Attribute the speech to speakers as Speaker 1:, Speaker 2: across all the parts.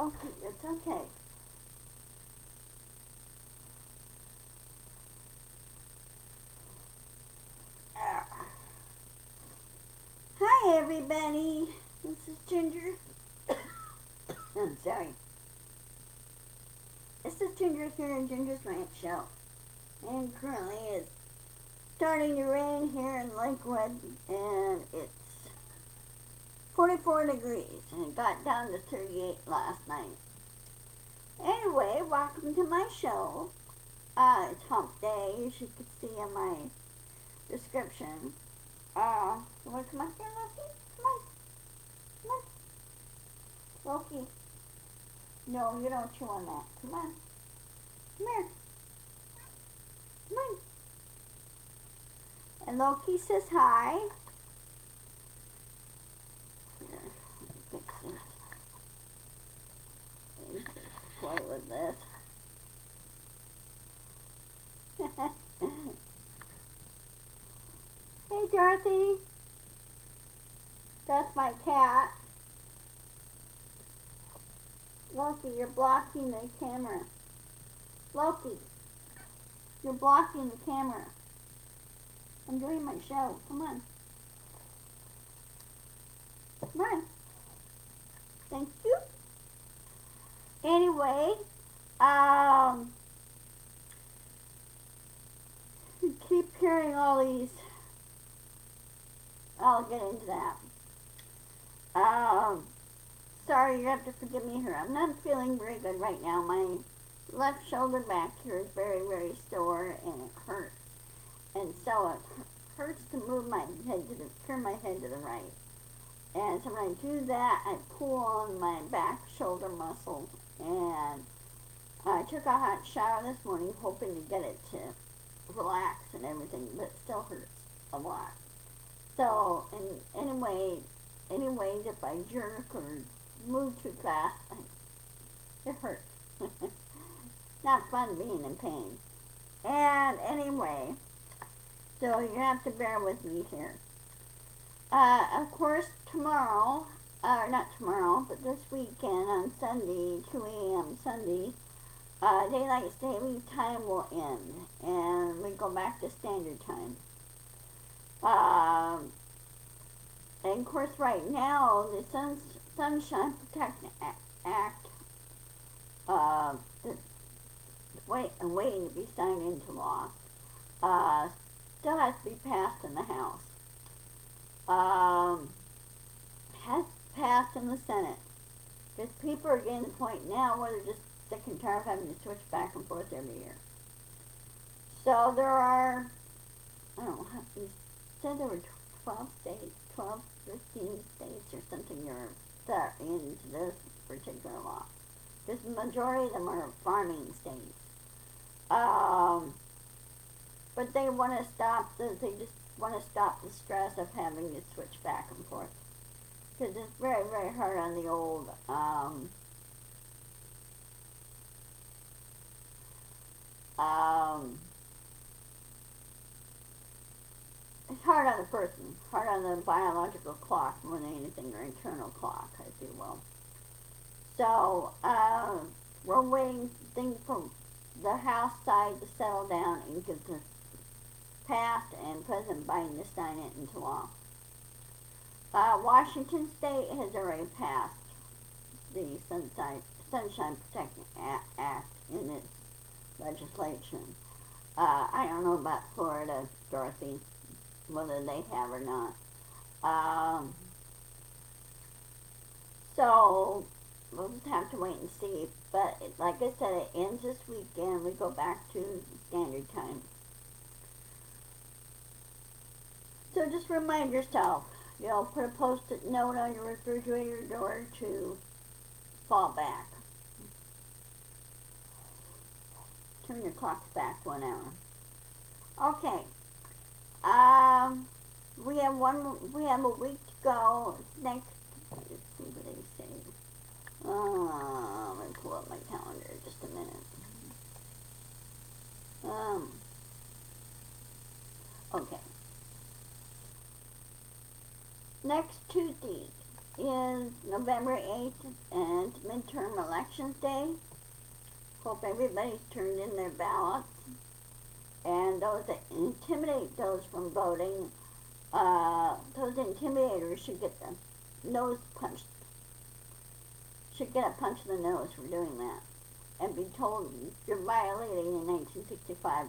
Speaker 1: Okay, it's okay. Ah. Hi, everybody. This is Ginger. I'm sorry. This is Ginger here in Ginger's Rant Show. And currently it's starting to rain here in Lakewood, and it's 44 degrees, and it got down to 38 last night. Anyway, welcome to my show. It's Hump Day, as you can see in my description. You want to come up here, Loki? Come on. Come on. Loki. No, you don't chew on that. Come on. Come here. Come on. And Loki says hi. Here, fix this. Play with this. Hey, Dorothy. That's my cat. Loki, you're blocking the camera. Loki, you're blocking the camera. I'm doing my show. Come on. Come on. Thank you. Anyway, you keep hearing all these. I'll get into that. Sorry, you have to forgive me here. I'm not feeling very good right now. My left shoulder back here is very, very sore, and it hurts. And so it hurts to move my head turn my head to the right. And so when I do that, I pull on my back shoulder muscle. And I took a hot shower this morning, hoping to get it to relax and everything, but it still hurts a lot. So, anyways, if I jerk or move too fast, it hurts. Not fun being in pain. And anyway, so you have to bear with me here. Of course, tomorrow, not tomorrow, but this weekend on Sunday, 2 a.m. Sunday, daylight saving time will end, and we go back to standard time. And of course, right now, the Sunshine Protection Act that's waiting to be signed into law still has to be passed in the House. Has passed in the Senate. Because people are getting to the point now where they're just sick and tired of having to switch back and forth every year. So there are, I don't know, you said there were 12 states, 12, 15 states or something that are into this particular law. Because the majority of them are farming states. But they want to stop they just want to stop the stress of having to switch back and forth. Because it's very, very hard on the old, it's hard on the person, hard on the biological clock more than anything, or internal clock, if you will. So, we're waiting things from the House side to settle down and get this passed, and President Biden to sign it into law. Washington State has already passed the Sunshine Protection Act in its legislation. I don't know about Florida, Dorothy, whether they have or not. So we'll just have to wait and see. But like I said, it ends this weekend. We go back to standard time. So just remind yourself, put a post-it note on your refrigerator door to fall back. Turn your clocks back 1 hour. Okay. We have a week to go. Let's see what they say. Let me pull up my calendar just a minute. Okay. Next Tuesday, is November 8th, and midterm elections day. Hope everybody's turned in their ballots. And those that intimidate those from voting, those intimidators should get the nose punched, should get a punch in the nose for doing that, and be told you're violating the 1965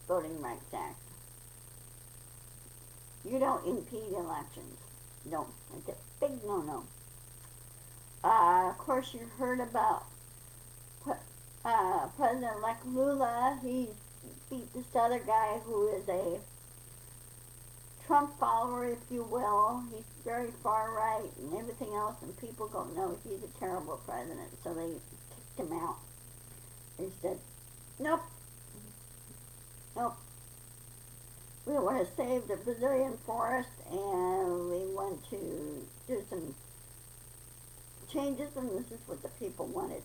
Speaker 1: Voting Rights Act. You don't impede elections. No, it's a big no-no. Of course, you've heard about President-elect Lula. He beat this other guy who is a Trump follower, if you will. He's very far right and everything else, and people go, no, he's a terrible president. So they kicked him out. They said, nope, nope. We want to save the Brazilian forest, and we want to do some changes, and this is what the people wanted.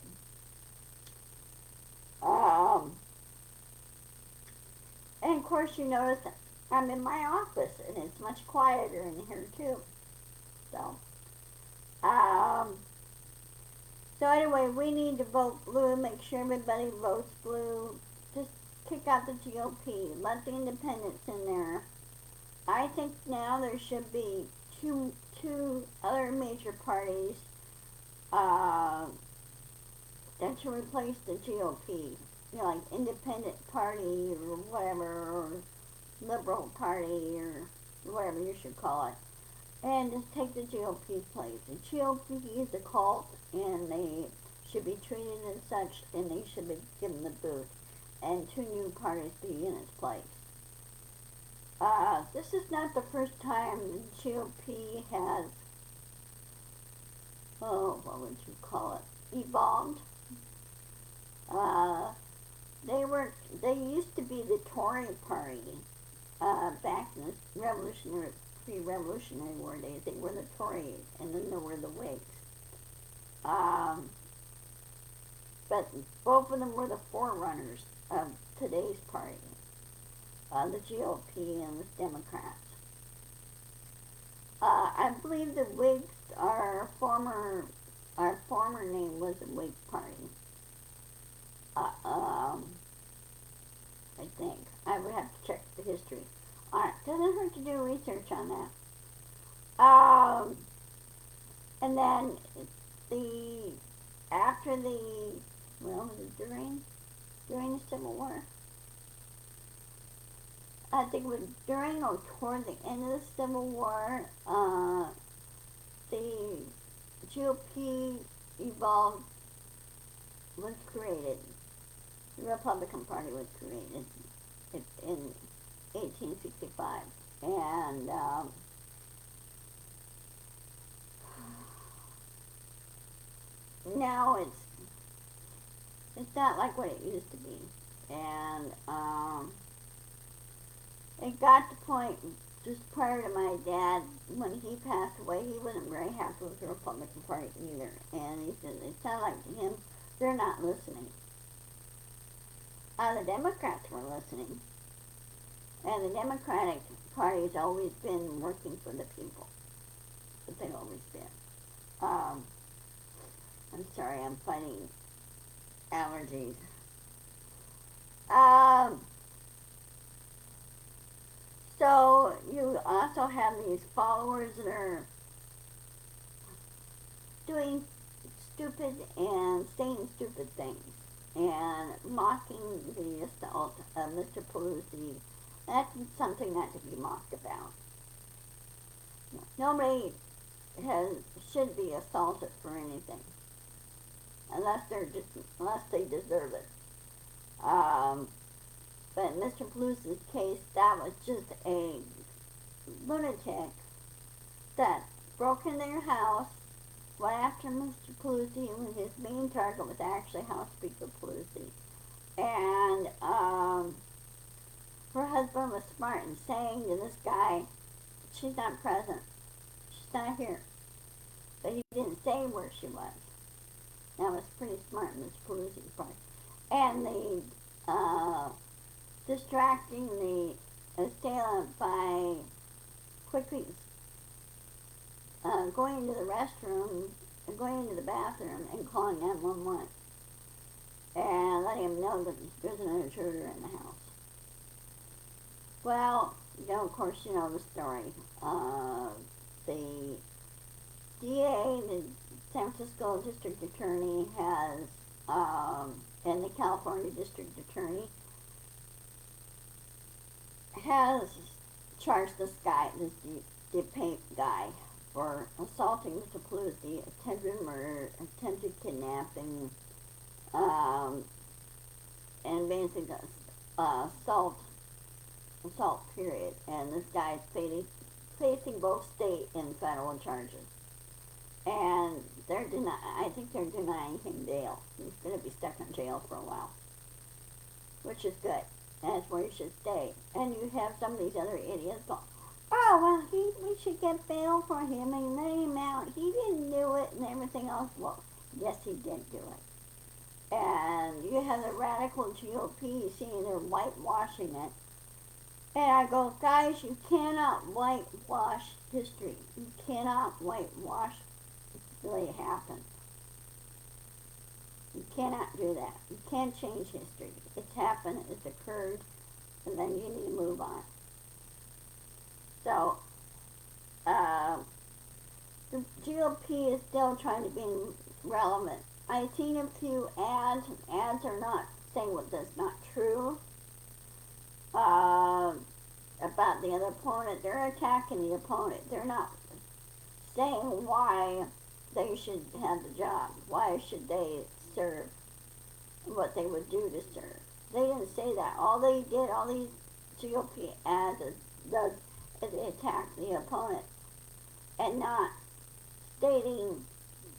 Speaker 1: And of course, you notice I'm in my office, and it's much quieter in here too. So, so anyway, we need to vote blue. Make sure everybody votes blue. Just kick out the GOP. Let the independents in there. I think now there should be two other major parties that should replace the GOP. You know, like Independent Party or whatever, or Liberal Party or whatever you should call it, and just take the GOP's place. The GOP is a cult, and they should be treated as such, and they should be given the boot, and two new parties be in its place. This is not the first time the GOP has, what would you call it, evolved. They used to be the Tory party, back in the pre-Revolutionary War days. They were the Tories, and then there were the Whigs. But both of them were the forerunners of today's party, the GOP and the Democrats. I believe the Whigs, our former name was the Whig Party. I think. I would have to check the history. Doesn't hurt to do research on that. And then after the, was it during the Civil War? I think it was during or toward the end of the Civil War, the GOP was created. The Republican Party was created in 1865, and now it's not like what it used to be, and it got to the point just prior to my dad, when he passed away, he wasn't very happy with the Republican Party either, and he said it sounded like to him they're not listening. The Democrats were listening, and the Democratic Party has always been working for the people, but they've always been. I'm sorry, I'm fighting allergies. So you also have these followers that are doing stupid and saying stupid things and mocking the assault of Mr. Pelosi. That's something not to be mocked about. Nobody should be assaulted for anything, unless they deserve it. But in Mr. Pelosi's case, that was just a lunatic that broke in their house, went after Mr. Pelosi, and his main target was actually House Speaker Pelosi. And her husband was smart in saying to this guy, she's not present, she's not here. But he didn't say where she was. That was pretty smart on Mr. Pelosi's part. And the distracting the assailant by quickly going into the restroom, going into the bathroom and calling 911 and letting them know that there's an intruder in the house. Well, of course, you know the story. The DA, the San Francisco District Attorney, and the California District Attorney has charged this DePape guy for assaulting Mr. Pelosi, attempted murder, attempted kidnapping, and basically assault period. And this guy is facing both state and federal charges. And I think they're denying him bail. He's going to be stuck in jail for a while, which is good. That's where he should stay. And you have some of these other idiots go, oh, well, we should get bail for him and let him out. He didn't do it and everything else. Well, yes, he did do it. And you have the radical GOP seeing they're whitewashing it. And I go, guys, you cannot whitewash history. You cannot whitewash what really happened. You cannot do that. You can't change history. It's happened, it's occurred, and then you need to move on. So, the GOP is still trying to be relevant. I've seen a few ads, and ads are not saying what that's not true. About the other opponent. They're attacking the opponent. They're not saying why they should have the job. Why should they serve? What they would do to serve. They didn't say that. All they did, all these GOP ads is they attack the opponent and not stating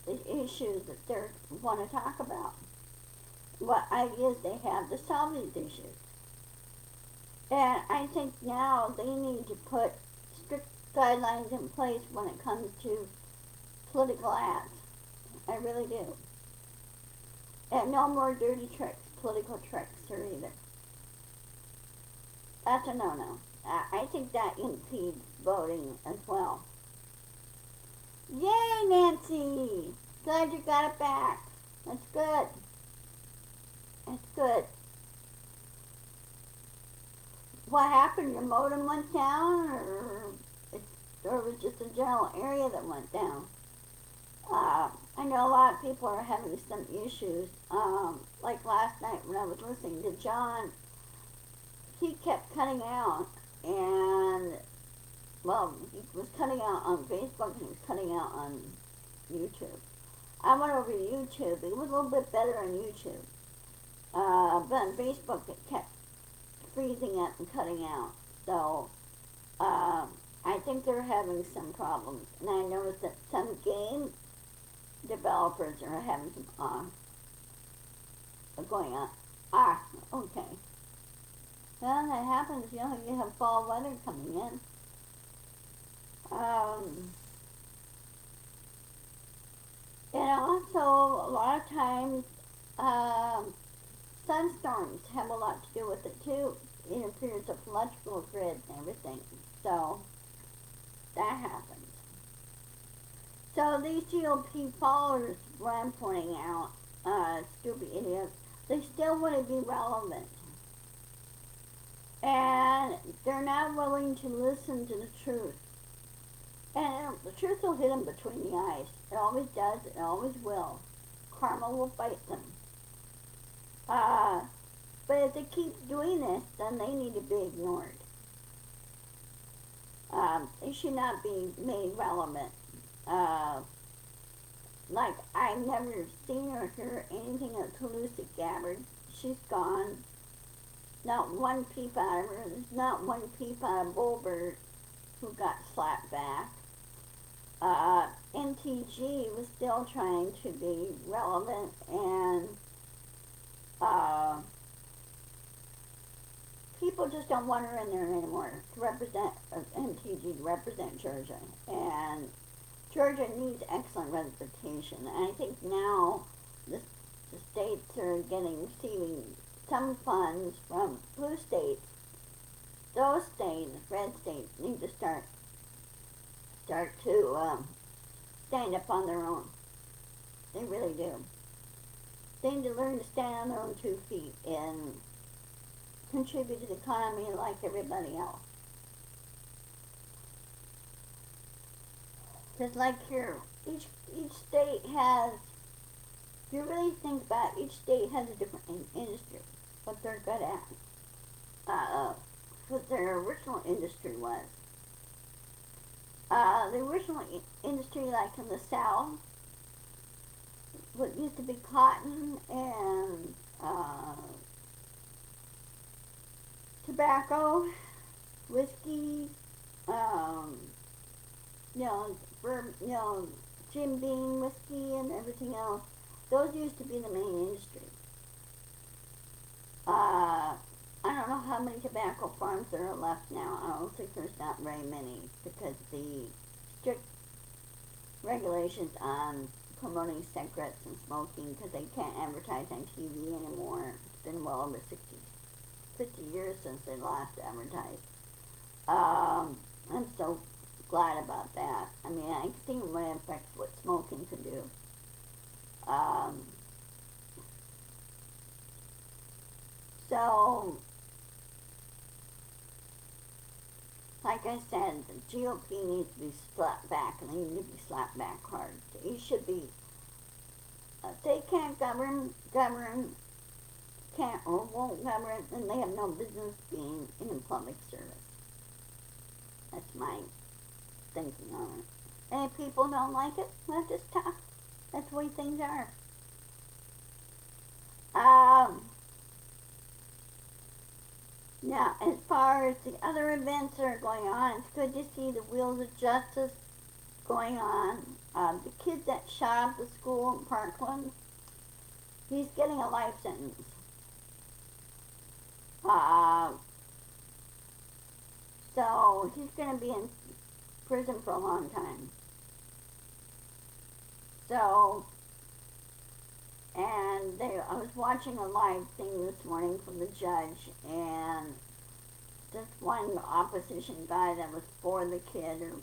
Speaker 1: the issues that they want to talk about. What ideas they have to solve these issues. And I think now they need to put strict guidelines in place when it comes to political ads. I really do. And no more dirty tricks, political tricks, or either. That's a no-no. I think that impedes voting as well. Yay, Nancy! Glad you got it back. That's good. That's good. What happened? Your modem went down, or it was just a general area that went down? I know a lot of people are having some issues. Like last night when I was listening to John, he kept cutting out, and well, he was cutting out on Facebook and he was cutting out on YouTube. I went over to YouTube. It was a little bit better on YouTube, but on Facebook it kept freezing up and cutting out. So I think they're having some problems. And I noticed that some game developers are having some going on. Okay. Well, that happens, you know, you have fall weather coming in. And also, a lot of times, sunstorms have a lot to do with it too. It interferes with electrical grid and everything. So, that happens. So, these GOP followers, what I'm pointing out, stupid idiots, they still want to be relevant. And they're not willing to listen to the truth. And the truth will hit them between the eyes. It always does. It always will. Karma will bite them. But if they keep doing this, then they need to be ignored. They should not be made relevant. Like, I've never seen or heard anything of Tulsi Gabbard. She's gone. Not one peep out of her. There's not one peep out of Bulbert, who got slapped back. NTG was still trying to be relevant, and people just don't want her in there anymore to represent NTG, to represent Georgia. And Georgia needs excellent representation. And I think now the states are receiving some funds from blue states. Those states, red states, need to start to stand up on their own. They really do. They need to learn to stand on their own 2 feet and contribute to the economy like everybody else. Because like here, each state has, if you really think about it, each state has a different industry, what they're good at, what their original industry was. The original industry, like in the South, what used to be cotton and tobacco, whiskey, Jim Beam whiskey and everything else. Those used to be the main industry. I don't know how many tobacco farms there are left now. I don't think there's not very many because the strict regulations on promoting cigarettes and smoking, because they can't advertise on TV anymore. It's been well over 50 years since they last advertised. I'm so glad about that. I mean, I've seen what it affects what smoking can do. So, like I said, the GOP needs to be slapped back, and they need to be slapped back hard. They should be, if they can't govern, can't or won't govern, then they have no business being in public service. That's my thinking on it. And if people don't like it, that's just tough. That's the way things are. Now, as far as the other events that are going on, it's good to see the Wheels of Justice going on. The kid that shot up the school in Parkland, he's getting a life sentence. So he's going to be in prison for a long time. So, and I was watching a live thing this morning from the judge, and this one opposition guy that was for the kid or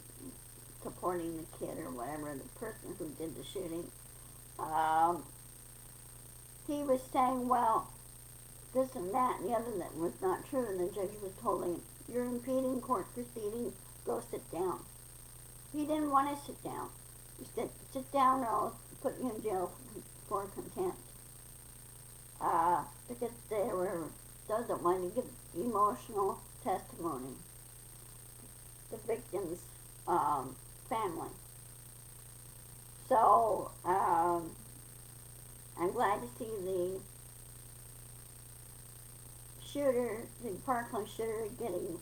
Speaker 1: supporting the kid or whatever, the person who did the shooting, he was saying, well, this and that and the other that was not true, and the judge was told him, you're impeding court proceedings, go sit down. He didn't want to sit down. He said, sit down or I'll put you in jail for contempt. Because doesn't want to give emotional testimony. The victim's family. So, I'm glad to see the shooter, the Parkland shooter, getting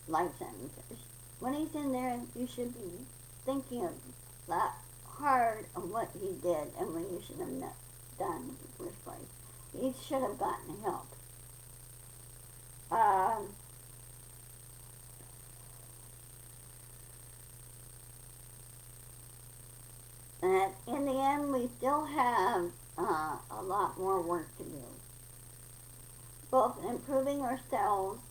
Speaker 1: life sentences. When he's in there, you should be thinking hard of what he did and what he should have not done in the first place. He should have gotten help. And in the end, we still have a lot more work to do. Both improving ourselves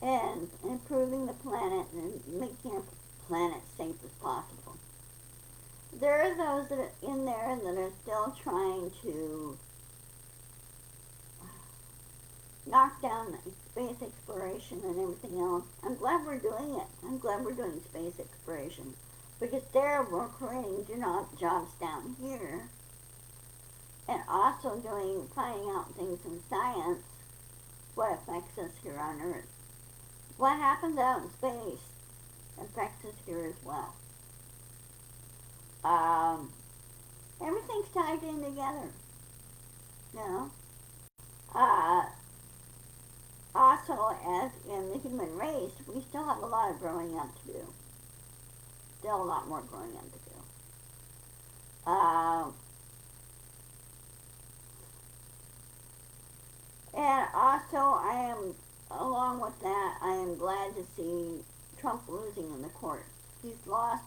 Speaker 1: and improving the planet and making our planet safe as possible. There are those that are in there that are still trying to knock down space exploration and everything else. I'm glad we're doing it. I'm glad we're doing space exploration. Because there we're creating jobs down here. And also finding out things in science, what affects us here on Earth. What happens out in space affects us here as well. Everything's tied in together, you know. Also, as in the human race, we still have a lot of growing up to do. Still a lot more growing up to do. And also, along with that, I am glad to see Trump losing in the court. He's lost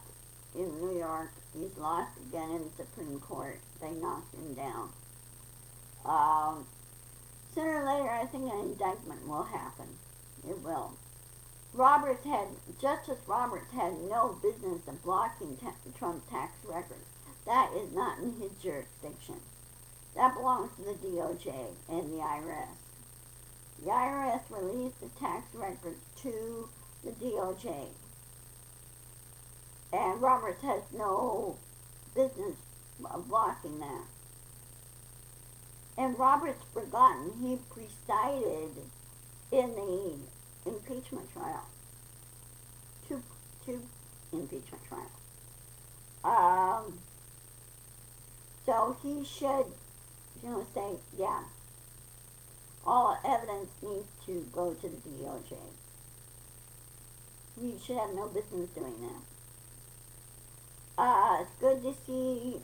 Speaker 1: in New York. He's lost again in the Supreme Court. They knocked him down. Sooner or later, I think an indictment will happen. It will. Justice Roberts had no business of blocking Trump tax records. That is not in his jurisdiction. That belongs to the DOJ and the IRS. The IRS released the tax records to the DOJ. And Roberts has no business of blocking that. And Roberts forgotten he presided in the impeachment trial. Two impeachment trials. So he should, say, yeah, all evidence needs to go to the DOJ. He should have no business doing that. It's good to see,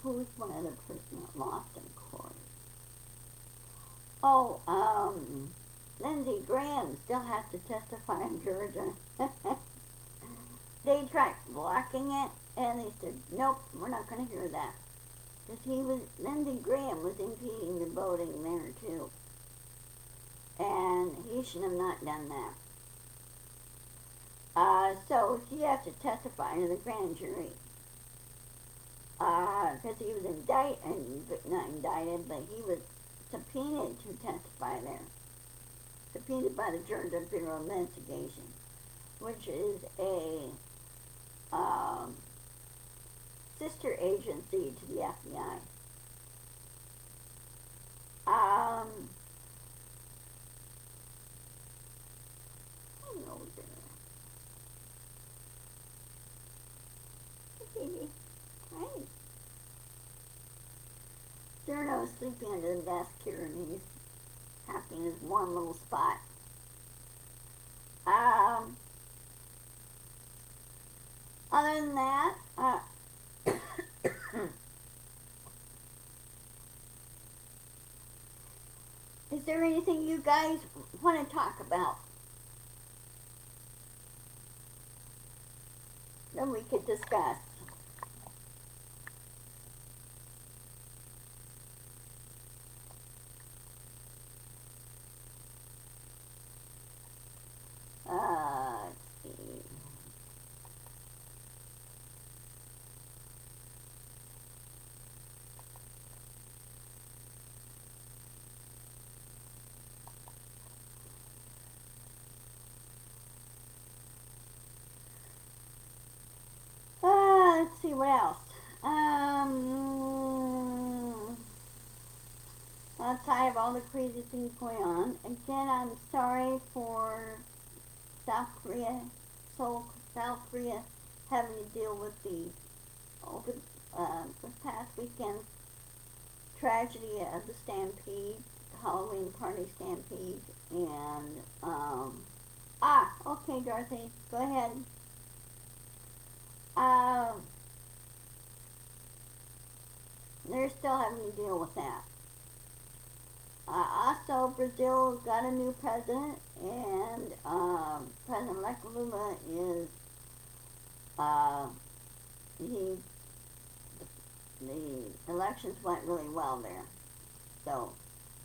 Speaker 1: who's one other person that lost in court? Lindsey Graham still has to testify in Georgia. They tried blocking it, and they said, nope, we're not going to hear that. Because Lindsey Graham was impeding the voting there, too. And he should have not done that. So he has to testify to the grand jury. Because he was not indicted, but he was subpoenaed to testify there. Subpoenaed by the Georgia Bureau of Investigation, which is a sister agency to the FBI. Hello there. Hey, baby. Hi. Cerno's sleeping under the desk here, and he's happy in his warm little spot. Other than that, is there anything you guys want to talk about that we could discuss? Let's see. Let's see what else. Outside of all the crazy things going on, again, I'm sorry for South Korea having to deal with the this past weekend's tragedy of the stampede, Halloween party stampede, and okay, Dorothy, go ahead. They're still having to deal with that. Also, Brazil got a new president, and President-elect Lula is, the elections went really well there. So,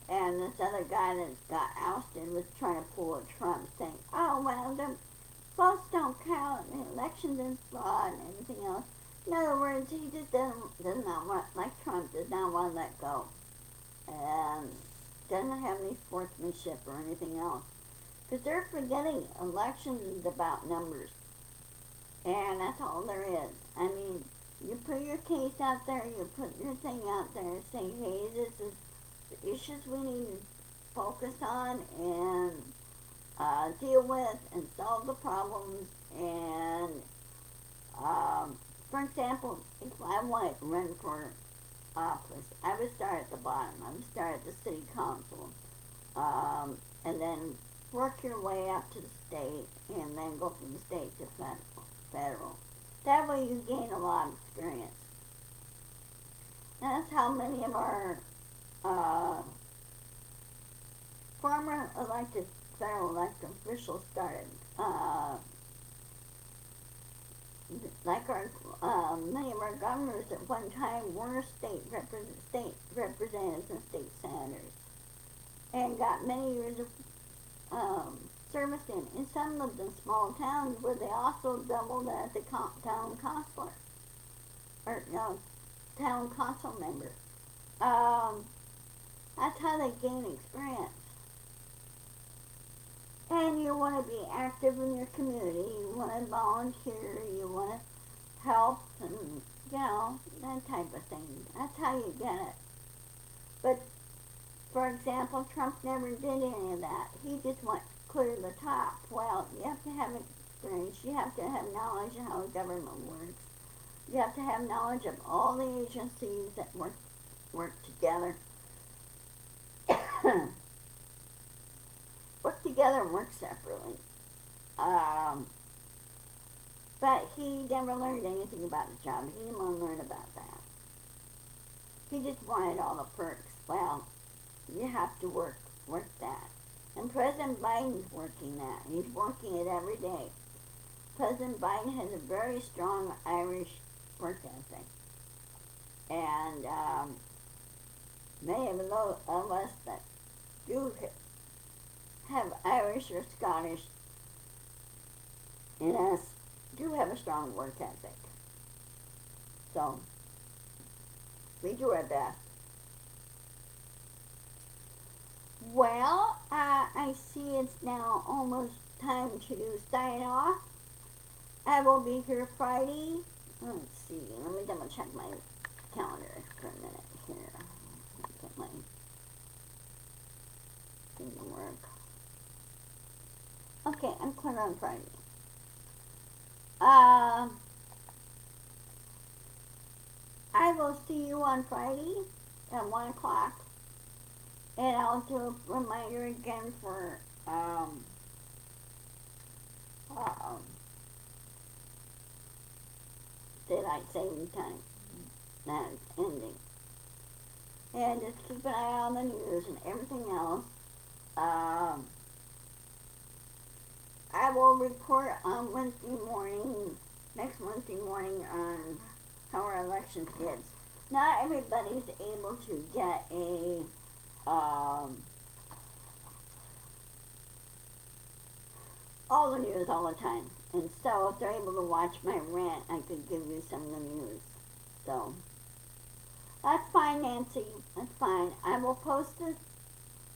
Speaker 1: and this other guy that got ousted was trying to pull a Trump, saying, oh, well, the votes don't count, and the elections is fraud, and everything else. In other words, he just does not want, like Trump, does not want to let go. And doesn't have any sportsmanship or anything else. Because they're forgetting elections is about numbers. And that's all there is. I mean, you put your case out there, you put your thing out there, say, hey, this is the issues we need to focus on and deal with and solve the problems. And, for example, if I wanted to run for office, I would start at the bottom. I would start at the city council, and then work your way up to the state, and then go from the state to federal. That way you gain a lot of experience. And that's how many of our former elected, federal elected officials started. Like many of our governors at one time were state representatives and state senators, and got many years of serviced in. And some lived in small towns where they also doubled as the town consular. Or, no, town council member. That's how they gain experience. And you want to be active in your community. You want to volunteer. You want to help and, that type of thing. That's how you get it. But, for example, Trump never did any of that. He just went clear to the top. Well, you have to have experience. You have to have knowledge of how government works. You have to have knowledge of all the agencies that work together. Work together and work separately. But he never learned anything about the job. He didn't want to learn about that. He just wanted all the perks. Well, you have to work that. And President Biden's working that. He's working it every day. President Biden has a very strong Irish work ethic. And many of us that do have Irish or Scottish in us do have a strong work ethic. So, we do our best. Well, I see it's now almost time to sign off. I will be here Friday. Let's see. Let me double check my calendar for a minute here. Get my thing to work. Okay, I'm clear on Friday. I will see you on Friday at 1 o'clock. And I'll do a reminder again for daylight saving time. That's ending. And just keep an eye on the news and everything else. I will report on next Wednesday morning on how our elections did. Not everybody's able to get all the news all the time. And so if they're able to watch my rant, I could give you some of the news. So, that's fine, Nancy. That's fine. I will post it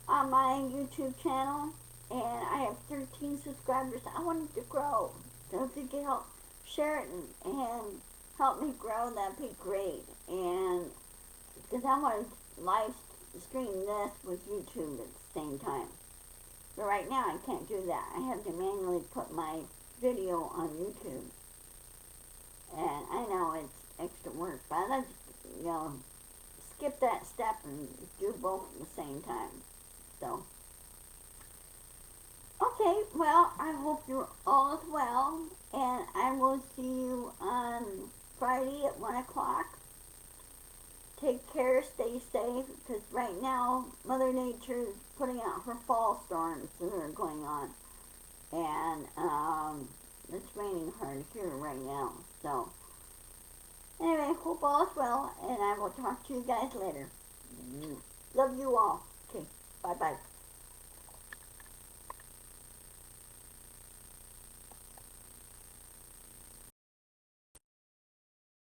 Speaker 1: on my YouTube channel. And I have 13 subscribers. I want it to grow. So if you can help share it and help me grow, that'd be great. And because I want to live stream this with YouTube at the same time. But right now I can't do that. I have to manually put my video on YouTube. And I know it's extra work, but I like to, skip that step and do both at the same time. So, okay, well, I hope you're all well, and I will see you on Friday at 1 o'clock. Take care, stay safe, because right now, Mother Nature is putting out her fall storms that are going on. And, it's raining hard here right now. So, anyway, hope all is well, and I will talk to you guys later. Love you all. Okay, bye-bye.